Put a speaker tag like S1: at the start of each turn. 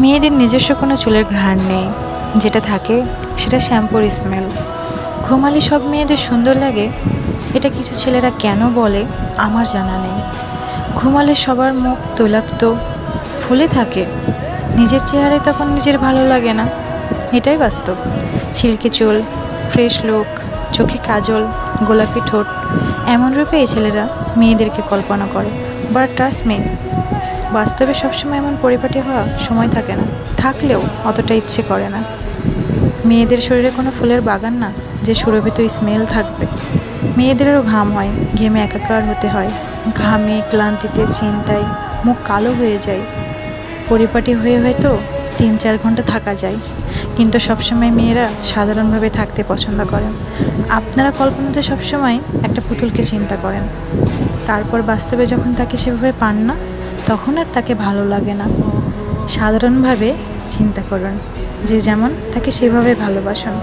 S1: মেয়েদের নিজস্ব কোনো চুলের ঘ্রাণ নেই, যেটা থাকে সেটা শ্যাম্পুর স্মেল। ঘুমালে সব মেয়েদের সুন্দর লাগে, এটা কিছু ছেলেরা কেন বলে আমার জানা নেই। ঘুমালে সবার মুখ তৈলাক্ত ফুলে থাকে, নিজের চেহারায় তখন নিজের ভালো লাগে না, এটাই বাস্তব। সিল্কি চুল, ফ্রেশ লুক, চোখে কাজল, গোলাপি ঠোঁট, এমন রূপে এই ছেলেরা মেয়েদেরকে কল্পনা করে। বাট ট্রাস্ট মি, বাস্তবে সবসময় এমন পরিপাটি হওয়া সময় থাকে না, থাকলেও অতটা ইচ্ছে করে না। মেয়েদের শরীরে কোনো ফুলের বাগান না যে সুরভিত স্মেল থাকবে। মেয়েদেরও ঘাম হয়, ঘেমে একাকার হতে হয়, ঘামে ক্লান্তিতে চিন্তায় মুখ কালো হয়ে যায়। পরিপাটি হয়ে হয়তো 3-4 ঘন্টা থাকা যায়, কিন্তু সবসময় মেয়েরা সাধারণভাবে থাকতে পছন্দ করেন। আপনারা কল্পনাতে সবসময় একটা পুতুলকে চিন্তা করেন, তারপর বাস্তবে যখন তাকে সেভাবে পান না, তখন আর তাকে ভালো লাগে না। সাধারণভাবে চিন্তা করুন, যে যেমন তাকে সেভাবে ভালোবাসুন।